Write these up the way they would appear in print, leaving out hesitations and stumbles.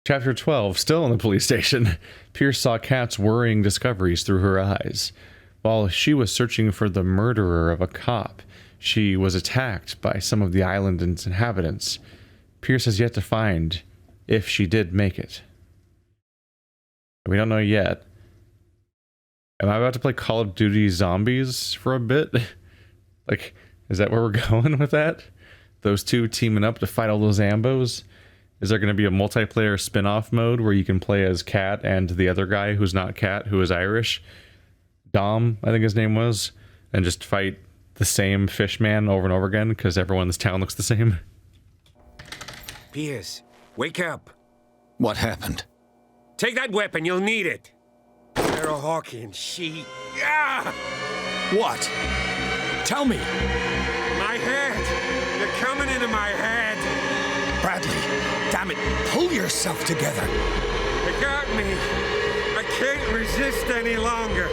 Chapter 12, still in the police station. Pierce saw Kat's worrying discoveries through her eyes. While she was searching for the murderer of a cop, she was attacked by some of the island's inhabitants. Pierce has yet to find if she did make it. We don't know yet. Am I about to play Call of Duty Zombies for a bit? Like, is that where we're going with that? Those two teaming up to fight all those Ambos? Is there going to be a multiplayer spin-off mode where you can play as Cat and the other guy who's not Cat, who is Irish? Dom, I think his name was. And just fight the same fish man over and over again because everyone in this town looks the same? Pierce, wake up. What happened? Take that weapon, you'll need it. Sarah Hawkins, she... Ah! What? Tell me. My head! You're coming into my head! Bradley, damn it, pull yourself together. They got me. I can't resist any longer.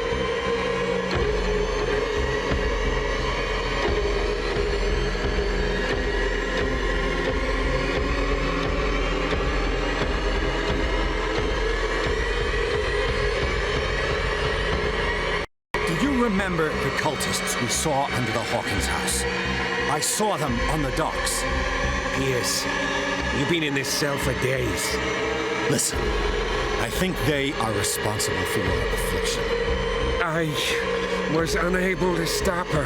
Do you remember the cultists we saw under the Hawkins house? I saw them on the docks. Pierce, you've been in this cell for days. Listen, I think they are responsible for your affliction. I was unable to stop her.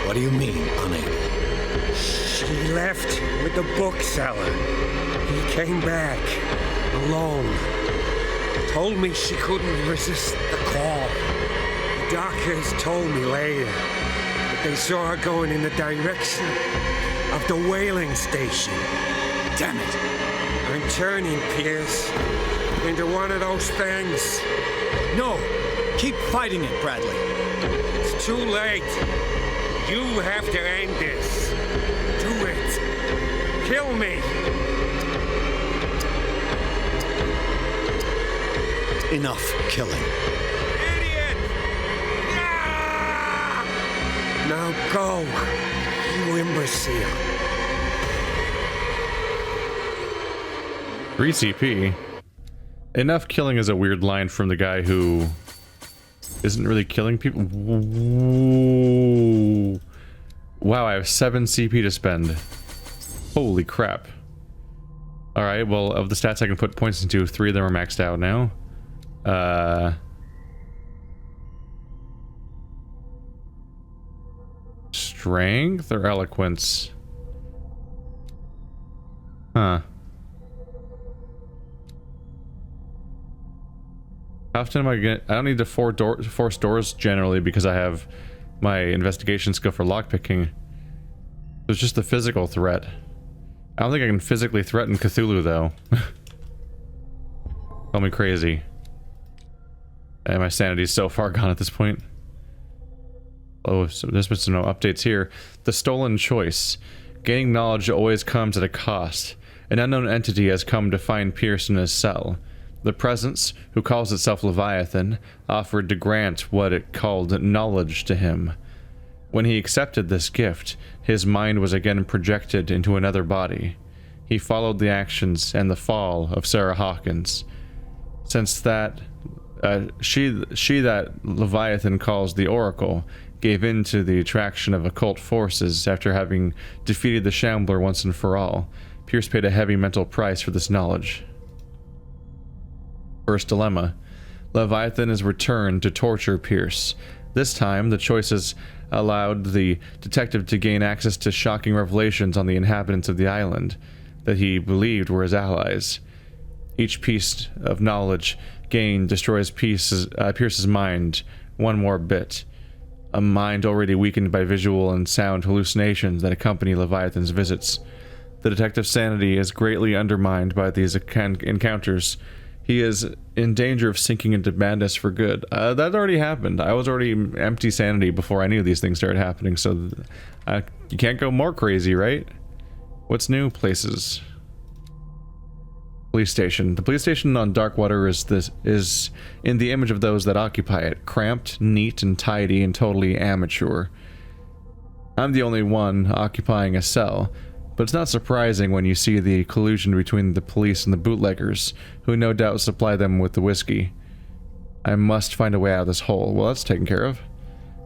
What do you mean, unable? She left with the bookseller. He came back, alone. Told me she couldn't resist the call. The doctors told me later that they saw her going in the direction of the whaling station. Damn it. I'm turning, Pierce, into one of those things. No, keep fighting it, Bradley. It's too late. You have to end this. Do it. Kill me. Enough killing. Idiot! Ah! Now go, you imbecile. 3 CP. Enough killing is a weird line from the guy who isn't really killing people. Ooh. Wow, I have 7 CP to spend. Holy crap. Alright, well, of the stats I can put points into, 3 of them are maxed out now. Strength or eloquence? Huh. How often am I gonna... I don't need to force doors generally because I have my investigation skill for lockpicking. It's just the physical threat. I don't think I can physically threaten Cthulhu though. Call me crazy. And my sanity's so far gone at this point. Oh, so there's been no updates here. The stolen choice. Gaining knowledge always comes at a cost. An unknown entity has come to find Pierce in his cell. The presence, who calls itself Leviathan, offered to grant what it called knowledge to him. When he accepted this gift, his mind was again projected into another body. He followed the actions and the fall of Sarah Hawkins. Since that, she that Leviathan calls the Oracle, gave in to the attraction of occult forces after having defeated the Shambler once and for all. Pierce paid a heavy mental price for this knowledge. First dilemma. Leviathan is returned to torture Pierce. This time, the choices allowed the detective to gain access to shocking revelations on the inhabitants of the island that he believed were his allies. Each piece of knowledge gained destroys Pierce's mind one more bit. A mind already weakened by visual and sound hallucinations that accompany Leviathan's visits. The detective's sanity is greatly undermined by these encounters. He is in danger of sinking into madness for good. That already happened. I was already empty sanity before any of these things started happening, so you can't go more crazy, right? What's new? Places. Police station. The police station on Darkwater is in the image of those that occupy it. Cramped, neat, and tidy, and totally amateur. I'm the only one occupying a cell, But it's not surprising when you see the collusion between the police and the bootleggers, who no doubt supply them with the whiskey. I must find a way out of this hole. Well, that's taken care of.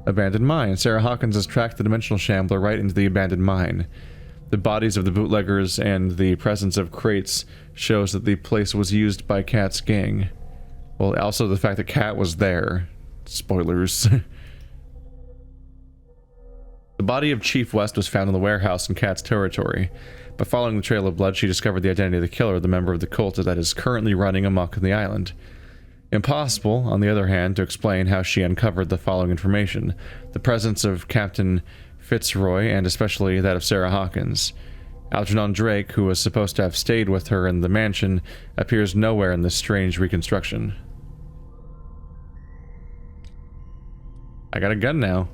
Abandoned mine. Sarah Hawkins has tracked the dimensional shambler right into the abandoned mine. The bodies of the bootleggers and the presence of crates shows that the place was used by Kat's gang. Well, also the fact that Kat was there. Spoilers. The body of Chief West was found in the warehouse in Kat's territory. By following the trail of blood, she discovered the identity of the killer, the member of the cult that is currently running amok on the island. Impossible, on the other hand, to explain how she uncovered the following information: the presence of Captain Fitzroy, and especially that of Sarah Hawkins. Algernon Drake, who was supposed to have stayed with her in the mansion, appears nowhere in this strange reconstruction. I got a gun now.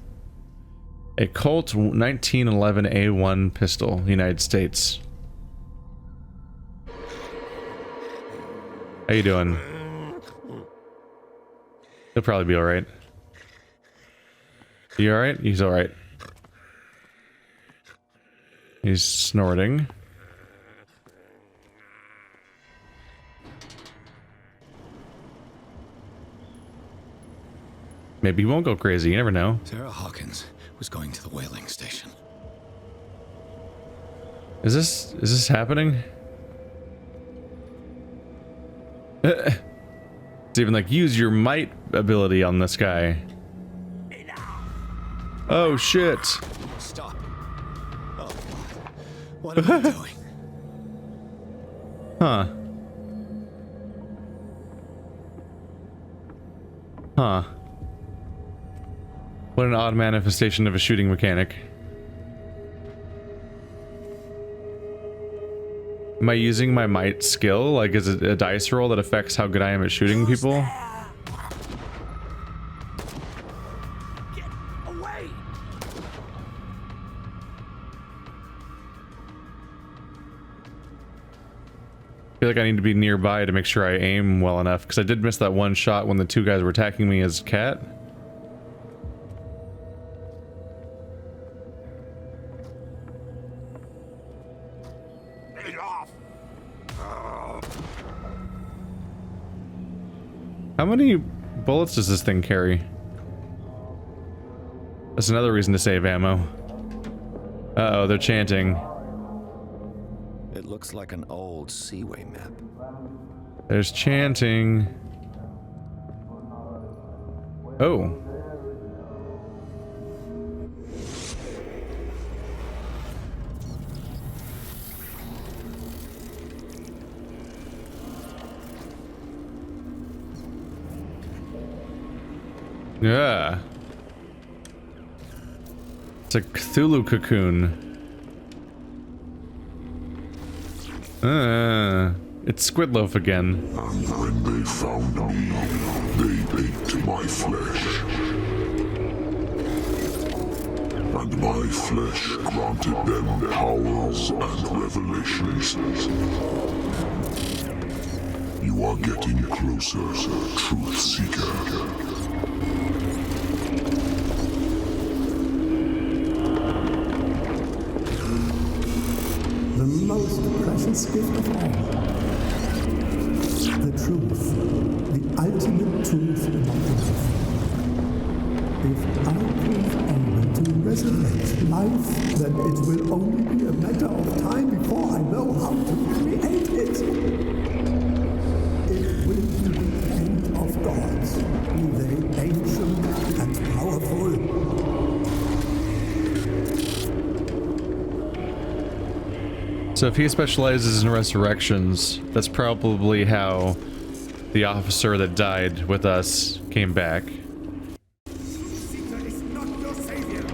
A Colt 1911A1 pistol, United States. How you doing? He'll probably be alright. You alright? He's alright. He's snorting. Maybe he won't go crazy, you never know. Sarah Hawkins was going to the whaling station. Is this happening? It's even like, use your might ability on this guy. Oh shit. Stop. Oh, what am I doing? Huh. Huh. What an odd manifestation of a shooting mechanic. Am I using my might skill? Like, is it a dice roll that affects how good I am at shooting people? Get away! I feel like I need to be nearby to make sure I aim well enough, because I did miss that one shot when the two guys were attacking me as Cat. How many bullets does this thing carry? That's another reason to save ammo. Uh-oh, they're chanting. It looks like an old seaway map. There's chanting. Oh. Yeah. It's a Cthulhu cocoon. It's Squidloaf again. And when they found me, they ate my flesh. And my flesh granted them powers and revelations. You are getting closer, Truth Seeker. The most precious gift of all. The truth. The ultimate truth about life. If I prove able to resurrect life, then it will only be a matter of time before I know how to create it. It will be the end of gods, be they ancient and powerful. So if he specializes in resurrections, that's probably how the officer that died with us came back. Seeker is not your savior.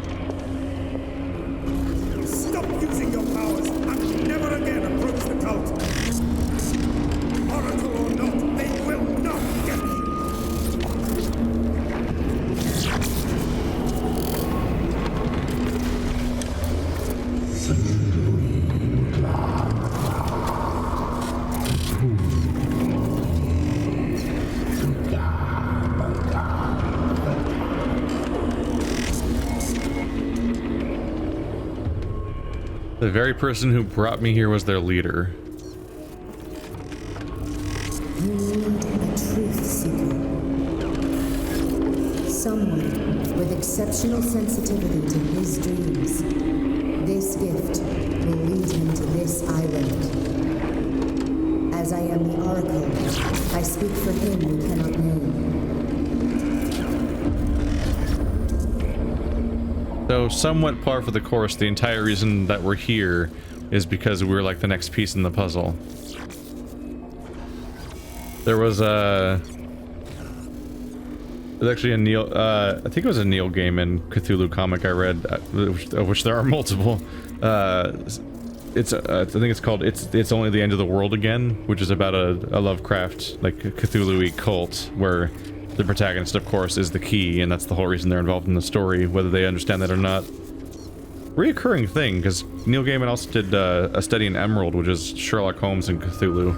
Stop using your powers and never again approach the cult. Oracle or not, they will not get you. The very person who brought me here was their leader. You need a truth seeker. Someone with exceptional sensitivity to his dreams. This gift will lead him to this island. As I am the Oracle, I speak for him you cannot name. So, somewhat par for the course, the entire reason that we're here is because we're like the next piece in the puzzle. There was there's actually a Neil, I think it was a Neil Gaiman Cthulhu comic I read, of which there are multiple. I think it's called It's Only the End of the World Again, which is about a Lovecraft, like, a Cthulhu-y cult, where the protagonist, of course, is the key, and that's the whole reason they're involved in the story, whether they understand that or not. Reoccurring thing, because Neil Gaiman also did a study in Emerald, which is Sherlock Holmes and Cthulhu.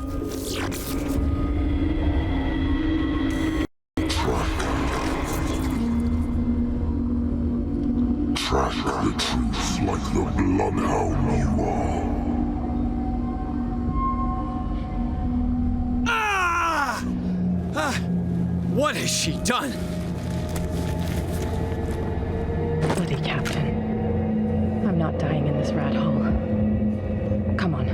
Track the truth like the bloodhound you are. What has she done? Bloody Captain. I'm not dying in this rat hole. Come on.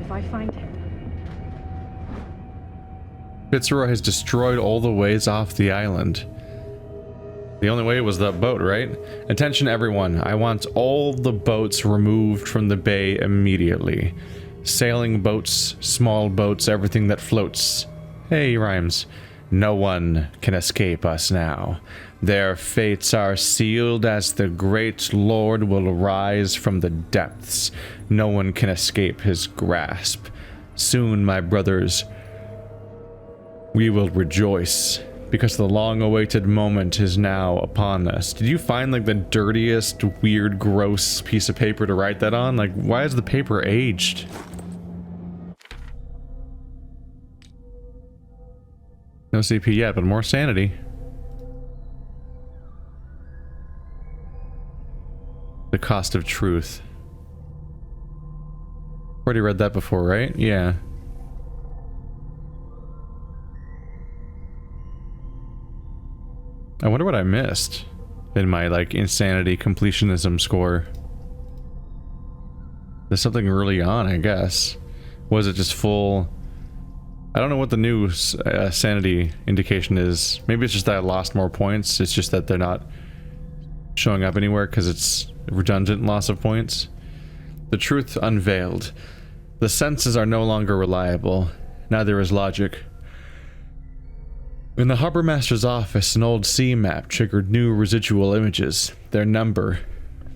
If I find him... Fitzroy has destroyed all the ways off the island. The only way was the boat, right? Attention everyone, I want all the boats removed from the bay immediately. Sailing boats, small boats, everything that floats. Hey, rhymes. No one can escape us now. Their fates are sealed as the great Lord will rise from the depths. No one can escape his grasp. Soon, my brothers, we will rejoice, because the long-awaited moment is now upon us. Did you find, like, the dirtiest, weird, gross piece of paper to write that on? Like, why is the paper aged? No CP yet, but more sanity. The cost of truth. Already read that before, right? Yeah. I wonder what I missed in my, like, insanity completionism score. There's something early on, I guess. Was it just full... I don't know what the new sanity indication is. Maybe it's just that I lost more points. It's just that they're not showing up anywhere because it's redundant loss of points. The truth unveiled. The senses are no longer reliable. Neither is logic. In the harbor master's office, an old sea map triggered new residual images. Their number,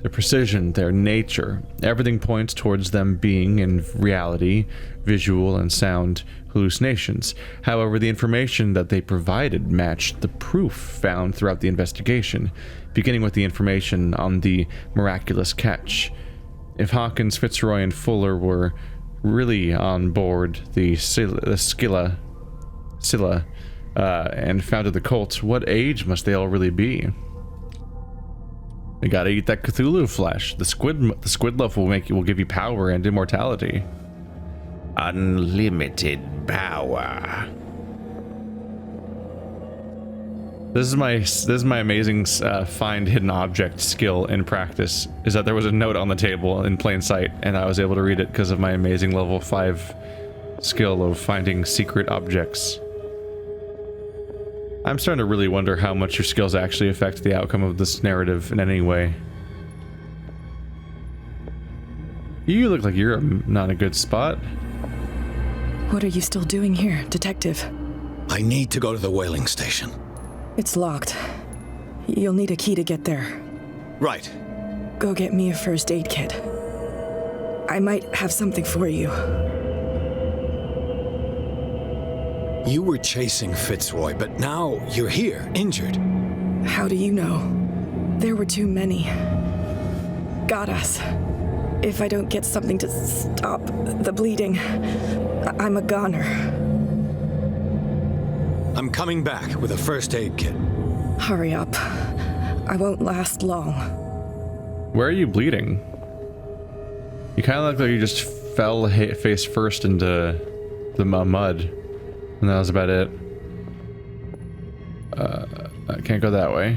their precision, their nature. Everything points towards them being, in reality, visual and sound hallucinations. However, the information that they provided matched the proof found throughout the investigation, beginning with the information on the miraculous catch. If Hawkins, Fitzroy, and Fuller were really on board the Scylla, and founded the cult, what age must they all really be? You gotta eat that Cthulhu flesh. The squid love will give you power and immortality. Unlimited power. This is my amazing find hidden object skill in practice. Is that there was a note on the table in plain sight, and I was able to read it because of my amazing level 5 skill of finding secret objects. I'm starting to really wonder how much your skills actually affect the outcome of this narrative in any way. You look like you're not in a good spot. What are you still doing here, Detective? I need to go to the whaling station. It's locked. You'll need a key to get there. Right. Go get me a first aid kit. I might have something for you. You were chasing Fitzroy, but now you're here, injured. How do you know? There were too many. Got us. If I don't get something to stop the bleeding, I'm a goner. I'm coming back with a first aid kit. Hurry up. I won't last long. Where are you bleeding? You kind of look like you just fell face first into the mud, and that was about it. I can't go that way.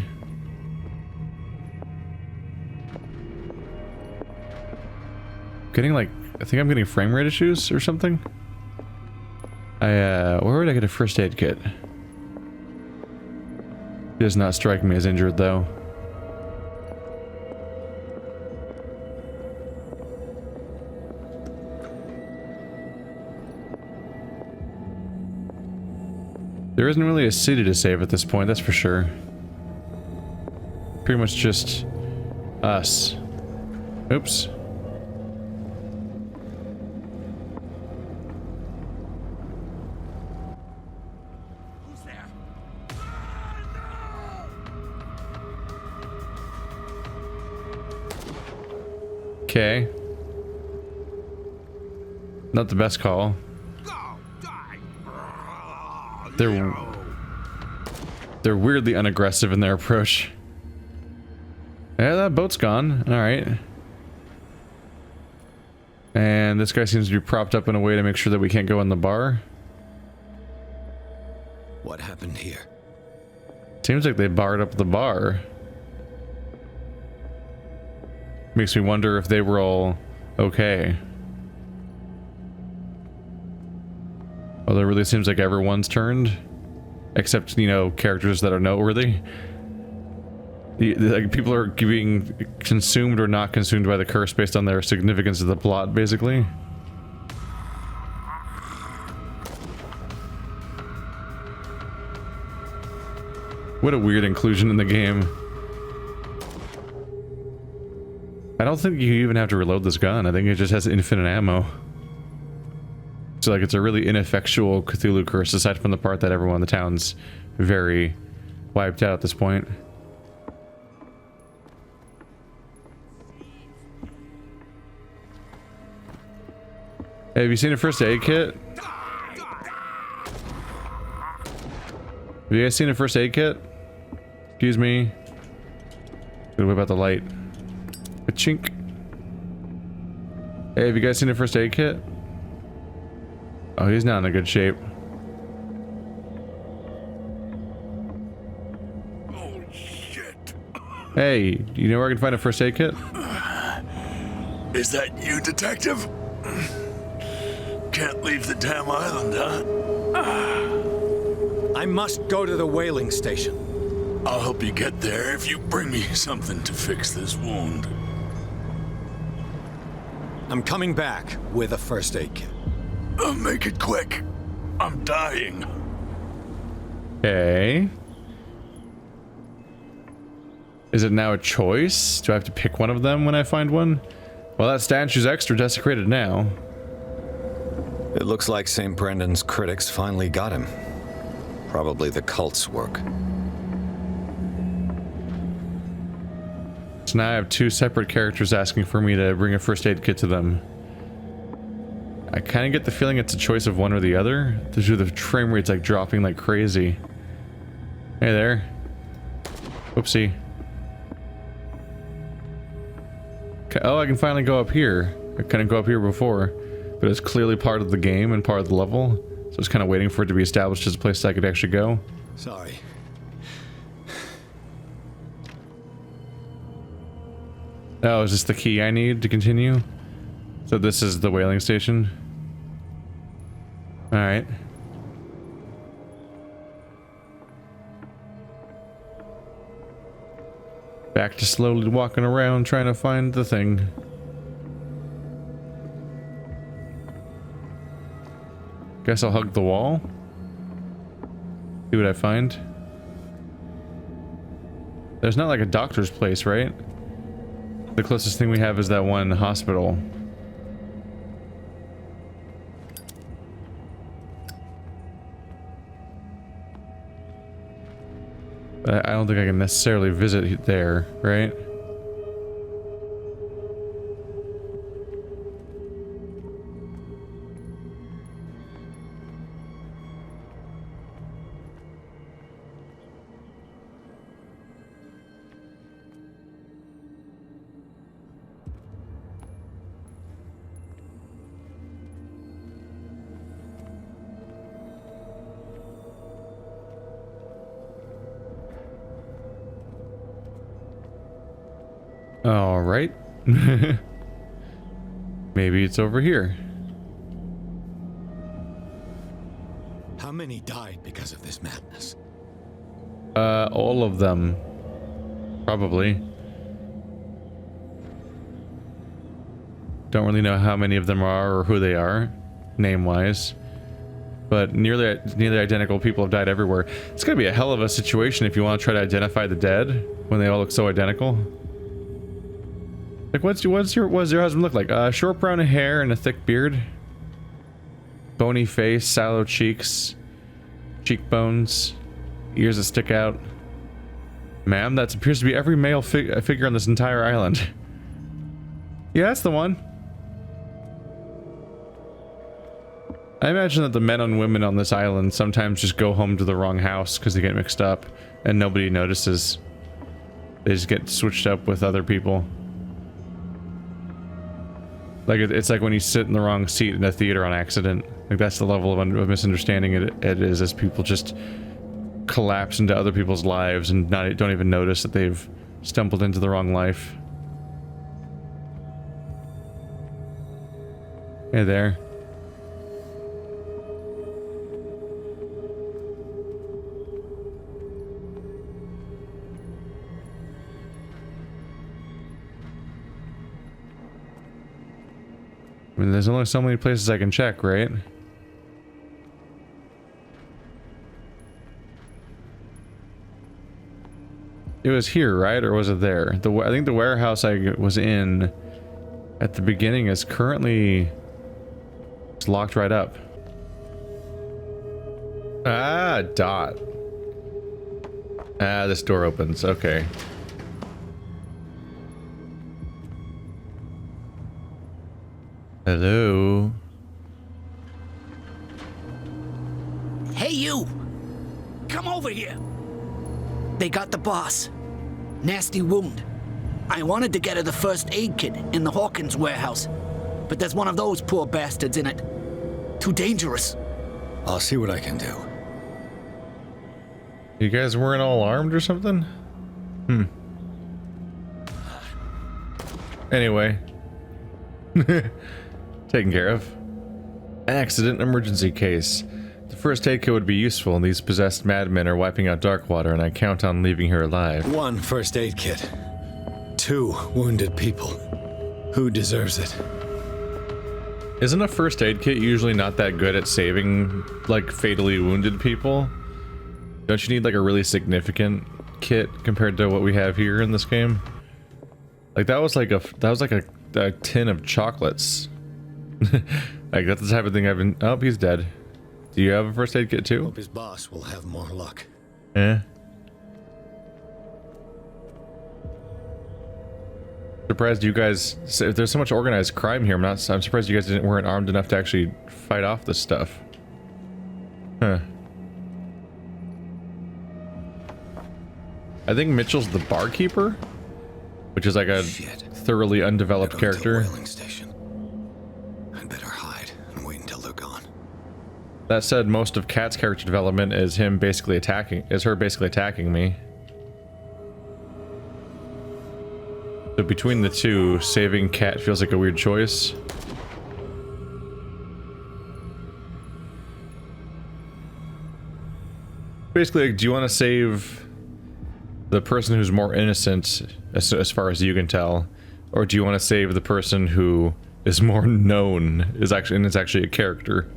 Getting like, I think I'm getting frame rate issues or something. Where would I get a first aid kit? He does not strike me as injured though. There isn't really a city to save at this point, that's for sure. Pretty much just us. Oops. Who's there? Okay. Not the best call. They're weirdly unaggressive in their approach. Yeah, that boat's gone. Alright. And this guy seems to be propped up in a way to make sure that we can't go in the bar. What happened here? Seems like they barred up the bar. Makes me wonder if they were all okay. Well, it really seems like everyone's turned. Except, you know, characters that are noteworthy. Like, people are being consumed or not consumed by the curse based on their significance of the plot, basically. What a weird inclusion in the game. I don't think you even have to reload this gun. I think it just has infinite ammo. So like it's a really ineffectual Cthulhu curse, aside from the part that everyone in the town's very wiped out at this point. Hey, have you seen a first aid kit? Have you guys seen a first aid kit? Excuse me. Gonna whip out the light. A chink. Hey, have you guys seen a first aid kit? Oh, he's not in a good shape. Oh, shit. Hey, do you know where I can find a first aid kit? Is that you, detective? Can't leave the damn island, huh? I must go to the whaling station. I'll help you get there if you bring me something to fix this wound. I'm coming back with a first aid kit. Make it quick. I'm dying. Okay. Is it now a choice? Do I have to pick one of them when I find one? Well, that statue's extra desecrated now. It looks like St. Brendan's critics finally got him. Probably the cult's work. So now I have two separate characters asking for me to bring a first aid kit to them. I kind of get the feeling it's a choice of one or the other. The frame rate's like dropping like crazy. Hey there. Whoopsie. Okay, oh, I can finally go up here. I couldn't go up here before, but it's clearly part of the game and part of the level. So I was kind of waiting for it to be established as a place I could actually go. Sorry. Oh, is this the key I need to continue? So this is the whaling station? Alright. Back to slowly walking around trying to find the thing. Guess I'll hug the wall. See what I find. There's not like a doctor's place, right? The closest thing we have is that one hospital. But I don't think I can necessarily visit there, right? All right. Maybe it's over here. How many died because of this madness? All of them. Probably. Don't really know how many of them are or who they are, name-wise. But nearly identical people have died everywhere. It's gonna be a hell of a situation if you want to try to identify the dead when they all look so identical. Like, what's your husband look like? Short brown hair and a thick beard, bony face, sallow cheeks, cheekbones, ears that stick out. Ma'am, that appears to be every male figure on this entire island. Yeah, that's the one. I imagine that the men and women on this island sometimes just go home to the wrong house because they get mixed up and nobody notices. They just get switched up with other people. Like, it's like when you sit in the wrong seat in a theater on accident. Like, that's the level of misunderstanding it is, as people just collapse into other people's lives and don't even notice that they've stumbled into the wrong life. Hey there. I mean, there's only so many places I can check, right? It was here, right? Or was it there? I think the warehouse I was in at the beginning is currently... it's locked right up. Ah, dot. Ah, this door opens. Okay. Hello. Hey, you! Come over here! They got the boss. Nasty wound. I wanted to get her the first aid kit in the Hawkins warehouse, but there's one of those poor bastards in it. Too dangerous. I'll see what I can do. You guys weren't all armed or something? Anyway. Taken care of. Accident emergency case. The first aid kit would be useful, and these possessed madmen are wiping out Darkwater, and I count on leaving her alive. 1 first aid kit. 2 wounded people. Who deserves it? Isn't a first aid kit usually not that good at saving, like, fatally wounded people? Don't you need, like, a really significant kit compared to what we have here in this game? Like, that was like a tin of chocolates. Like, that's the type of thing I've been... Oh, he's dead. Do you have a first aid kit too? Hope his boss will have more luck. Eh. Surprised you guys... If there's so much organized crime here, I'm surprised you guys weren't armed enough to actually fight off this stuff. Huh. I think Mitchell's the barkeeper, which is like a thoroughly undeveloped character. I'd better hide and wait until they're gone. That said, most of Kat's character development is her basically attacking me. So between the two, saving Kat feels like a weird choice. Basically, do you want to save the person who's more innocent, as far as you can tell, or do you want to save the person who is more known, is actually a character?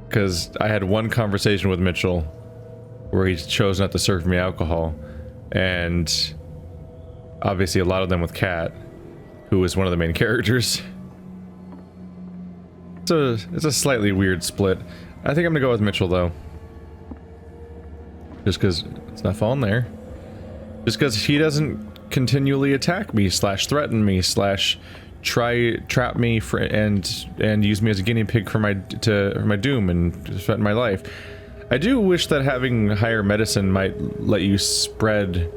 Because I had one conversation with Mitchell where he chose not to serve me alcohol, and obviously a lot of them with Kat, who is one of the main characters. So it's a slightly weird split. I think I'm gonna go with Mitchell though. Just because it's not falling there. Just because he doesn't continually attack me, slash threaten me, slash trap me for, and use me as a guinea pig for my doom and threaten my life. I do wish that having higher medicine might let you spread.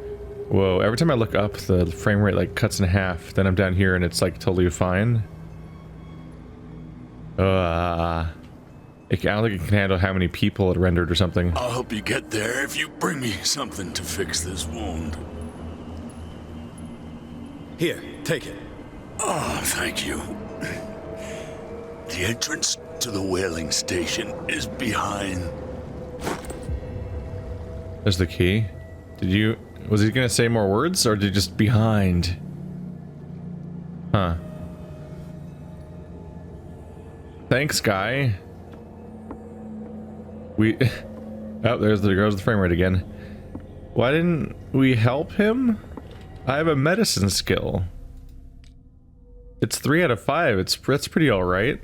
Whoa, every time I look up, the frame rate like cuts in half. Then I'm down here and it's like totally fine. I don't think it can handle how many people it rendered or something. I'll help you get there if you bring me something to fix this wound. Here, take it. Oh, thank you. The entrance to the whaling station is behind. There's the key. Was he gonna say more words, or did he just behind? Huh. Thanks, guy. Oh, there goes the frame rate again. Why didn't we help him? I have a medicine skill. It's 3 out of 5. That's pretty alright.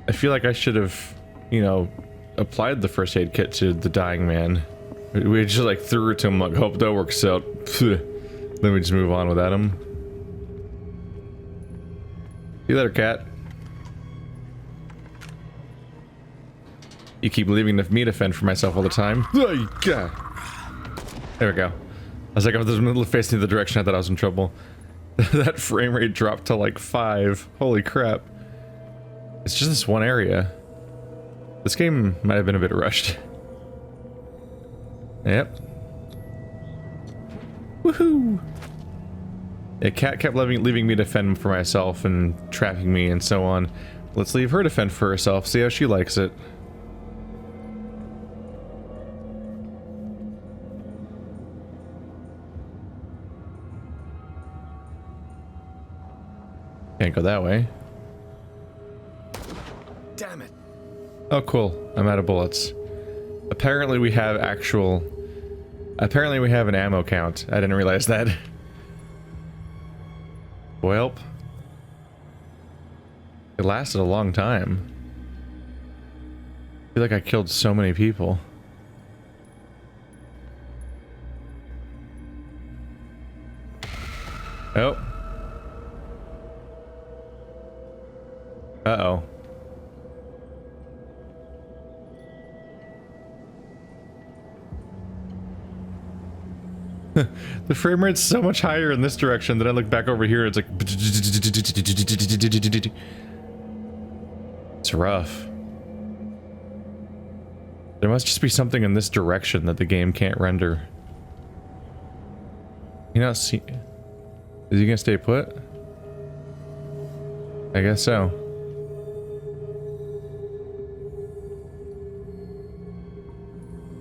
I feel like I should have, you know, applied the first aid kit to the dying man. We just like threw it to him like, hope that works out. Then we just move on without him. See you later, cat. You keep leaving me to fend for myself all the time. There we go. I was like, I was facing the direction I thought I was in trouble. That frame rate dropped to like 5. Holy crap. It's just this one area. This game might have been a bit rushed. Yep. Woohoo! Yeah, cat kept leaving me to fend for myself and trapping me and so on. Let's leave her to fend for herself, see how she likes it. Can't go that way. Damn it. Oh, cool. I'm out of bullets. Apparently we have an ammo count. I didn't realize that. Well, it lasted a long time. I feel like I killed so many people. Oh. Uh-oh. The frame rate's so much higher in this direction that I look back over here, it's like... It's rough. There must just be something in this direction that the game can't render. You know, see... Is he gonna stay put? I guess so.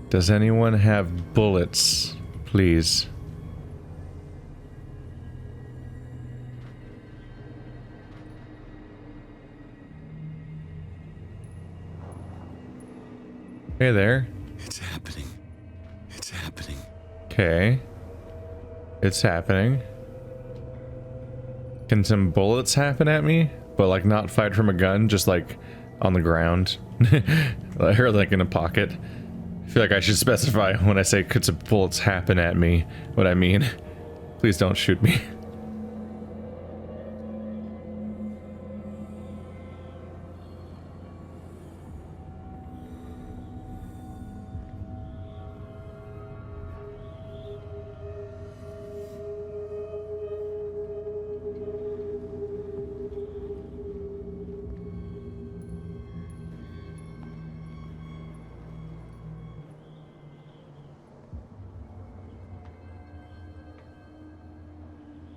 Does anyone have bullets? Please. Hey there. It's happening. It's happening. Okay. It's happening. Can some bullets happen at me? But like not fired from a gun, just like on the ground? Or like in a pocket? I feel like I should specify when I say could some bullets happen at me what I mean. Please don't shoot me.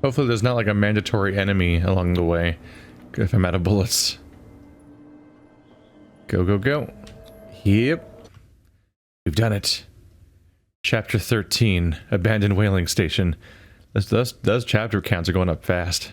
Hopefully there's not like a mandatory enemy along the way if I'm out of bullets. Go, go, go. Yep. We've done it. Chapter 13, Abandoned Whaling Station. Those chapter counts are going up fast.